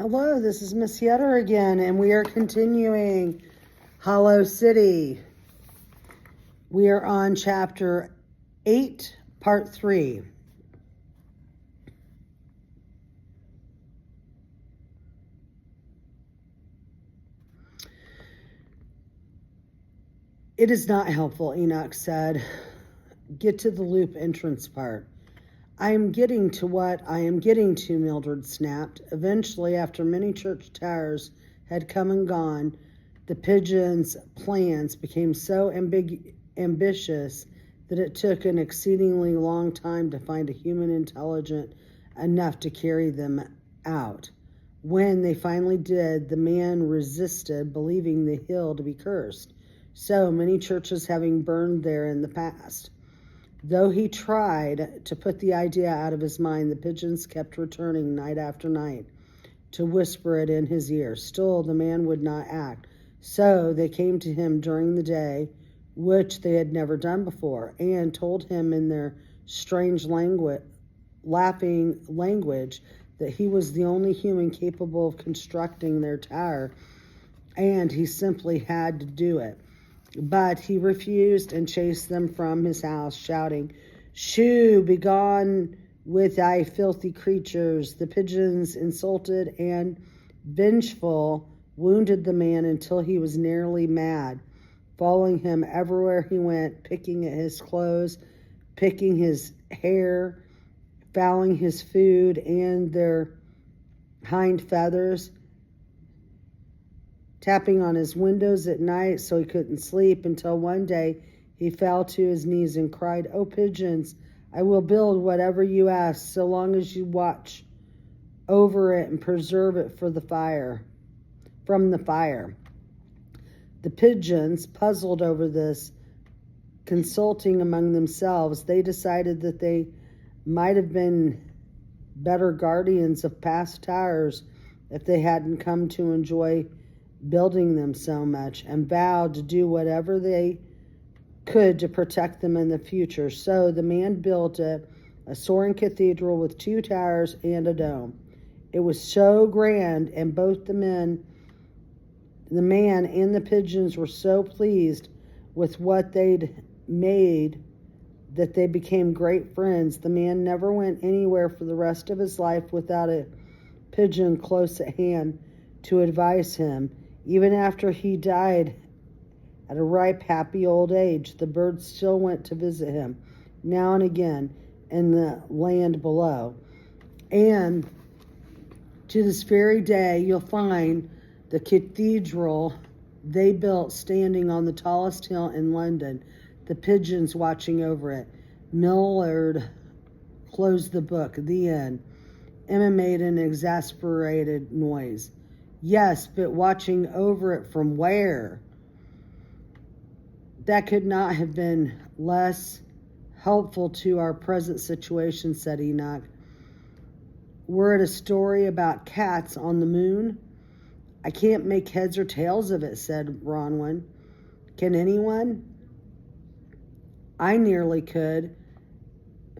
Hello, this is Miss Yetter again, and we are continuing Hollow City. We are on chapter 8, part 3. It is not helpful, Enoch said. Get to the loop entrance part. I am getting to what I am getting to, Mildred snapped. Eventually, after many church towers had come and gone, the pigeons' plans became so ambitious that it took an exceedingly long time to find a human intelligent enough to carry them out. When they finally did, the man resisted, believing the hill to be cursed, so many churches having burned there in the past. Though he tried to put the idea out of his mind, the pigeons kept returning night after night to whisper it in his ear. Still, the man would not act. So they came to him during the day, which they had never done before, and told him in their strange laughing language that he was the only human capable of constructing their tower, and he simply had to do it. But he refused and chased them from his house, shouting, "Shoo, begone with thy filthy creatures." The pigeons, insulted and vengeful, wounded the man until he was nearly mad, following him everywhere he went, picking at his clothes, picking his hair, fouling his food and their hind feathers, tapping on his windows at night so he couldn't sleep, until one day he fell to his knees and cried, "Oh, pigeons, I will build whatever you ask, so long as you watch over it and preserve it from the fire. The pigeons, puzzled over this, consulting among themselves, they decided that they might have been better guardians of past towers if they hadn't come to enjoy building them so much, and vowed to do whatever they could to protect them in the future. So the man built it, a soaring cathedral with 2 towers and a dome. It was so grand, and both the man and the pigeons were so pleased with what they'd made that they became great friends. The man never went anywhere for the rest of his life without a pigeon close at hand to advise him. Even after he died at a ripe, happy old age, the birds still went to visit him, now and again, in the land below. And to this very day, you'll find the cathedral they built standing on the tallest hill in London, the pigeons watching over it. Millard closed the book. The end. Emma made an exasperated noise. Yes, but watching over it from where? That could not have been less helpful to our present situation, said Enoch. We're at a story about cats on the moon. I can't make heads or tails of it, said Bronwyn. Can anyone? I nearly could.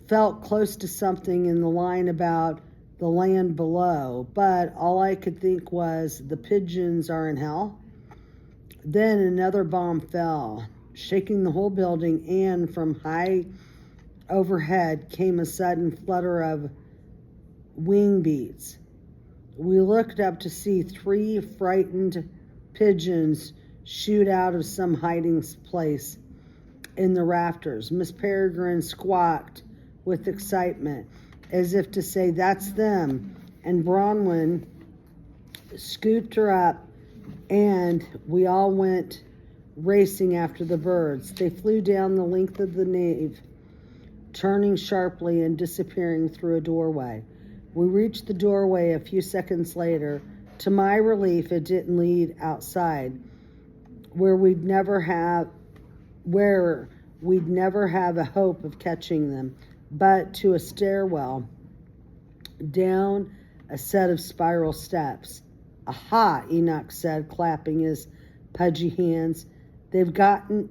Felt close to something in the line about the land below, but all I could think was the pigeons are in hell. Then another bomb fell, shaking the whole building, and from high overhead came a sudden flutter of wing beats. We looked up to see 3 frightened pigeons shoot out of some hiding place in the rafters. Miss Peregrine squawked with excitement, as if to say, "That's them." And Bronwyn scooped her up, and we all went racing after the birds. They flew down the length of the nave, turning sharply and disappearing through a doorway. We reached the doorway a few seconds later. To my relief, it didn't lead outside, where we'd never have a hope of catching them, but to a stairwell down a set of spiral steps. "Aha," Enoch said, clapping his pudgy hands. They've gone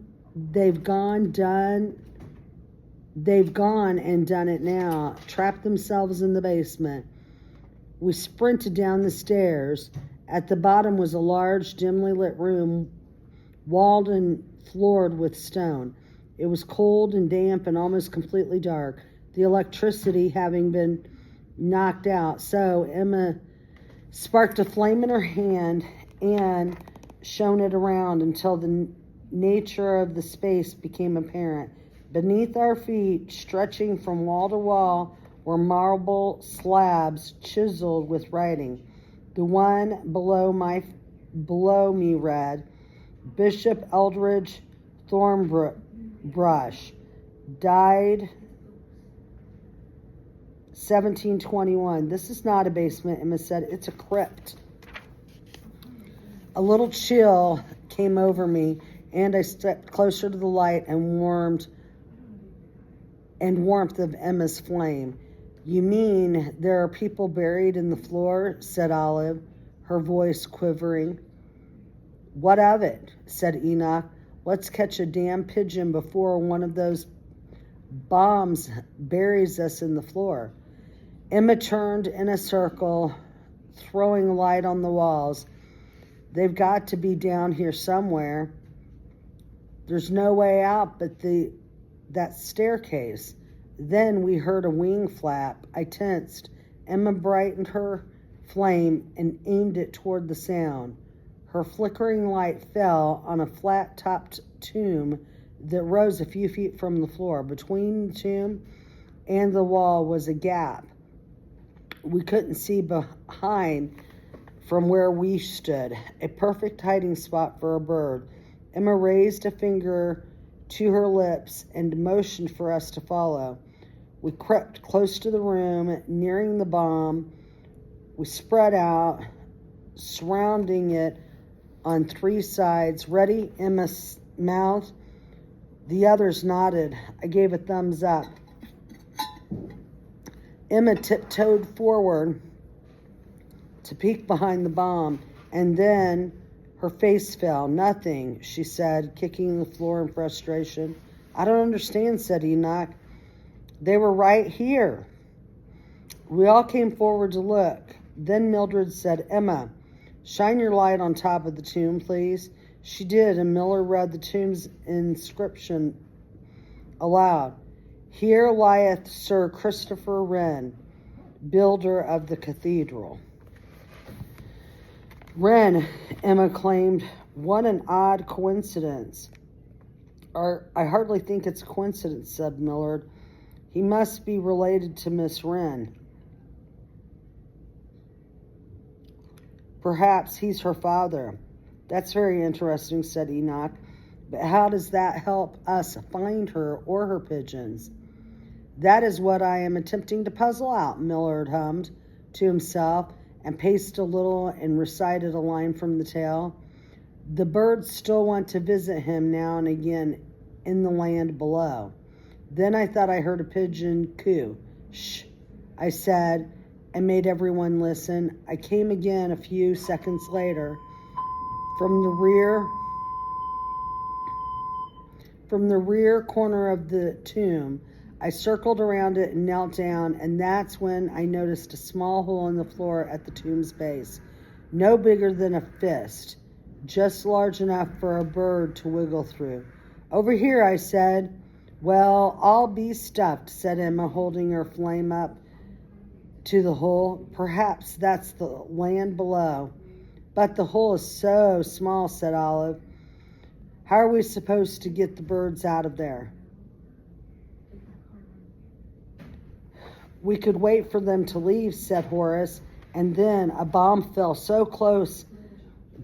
and done it now. Trapped themselves in the basement. We sprinted down the stairs. At the bottom was a large, dimly lit room, walled and floored with stone. It was cold and damp and almost completely dark, the electricity having been knocked out. So Emma sparked a flame in her hand and shone it around until the nature of the space became apparent. Beneath our feet, stretching from wall to wall, were marble slabs chiseled with writing. The one below me read, Bishop Eldridge Thornbrush, died 1721. This is not a basement, Emma said. It's a crypt. A little chill came over me, and I stepped closer to the light and warmth of Emma's flame. You mean there are people buried in the floor? Said Olive, her voice quivering. What of it? Said Enoch. Let's catch a damn pigeon before one of those bombs buries us in the floor. Emma turned in a circle, throwing light on the walls. They've got to be down here somewhere. There's no way out but that staircase. Then we heard a wing flap. I tensed. Emma brightened her flame and aimed it toward the sound. Her flickering light fell on a flat-topped tomb that rose a few feet from the floor. Between the tomb and the wall was a gap. We couldn't see behind from where we stood, a perfect hiding spot for a bird. Emma raised a finger to her lips and motioned for us to follow. We crept close to the room, nearing the bomb. We spread out, surrounding it on three sides. Ready? Emma mouthed. The others nodded. I gave a thumbs up. Emma tiptoed forward to peek behind the bomb, and then her face fell. Nothing, she said, kicking the floor in frustration. I don't understand, said Enoch. They were right here. We all came forward to look. Then Mildred said, Emma, shine your light on top of the tomb, please. She did, and Miller read the tomb's inscription aloud. Here lieth Sir Christopher Wren, builder of the cathedral. Wren, Emma claimed. What an odd coincidence. I hardly think it's a coincidence, said Millard. He must be related to Miss Wren. Perhaps he's her father. That's very interesting, said Enoch. But how does that help us find her or her pigeons? That is what I am attempting to puzzle out, Millard hummed to himself and paced a little and recited a line from the tale. The birds still want to visit him now and again in the land below. Then I thought I heard a pigeon coo. Shh, I said, and made everyone listen. I came again a few seconds later. From the rear corner of the tomb, I circled around it and knelt down, and that's when I noticed a small hole in the floor at the tomb's base, no bigger than a fist, just large enough for a bird to wiggle through. Over here, I said. Well, I'll be stuffed, said Emma, holding her flame up to the hole. Perhaps that's the land below. But the hole is so small, said Olive. How are we supposed to get the birds out of there? We could wait for them to leave, said Horace, and then a bomb fell so close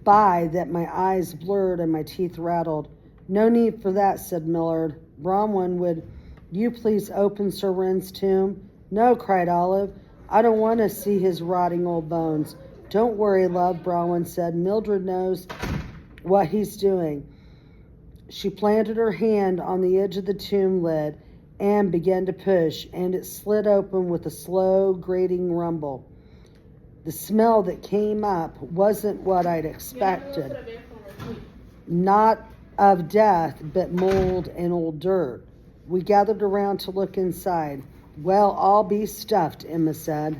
by that my eyes blurred and my teeth rattled. No need for that, said Millard. Bronwyn, would you please open Sir Wren's tomb? No, cried Olive. I don't want to see his rotting old bones. Don't worry, love, Bronwyn said. Mildred knows what he's doing. She planted her hand on the edge of the tomb lid and began to push, and it slid open with a slow, grating rumble. The smell that came up wasn't what I'd expected. Not of death, but mold and old dirt. We gathered around to look inside. Well, I'll be stuffed, Emma said.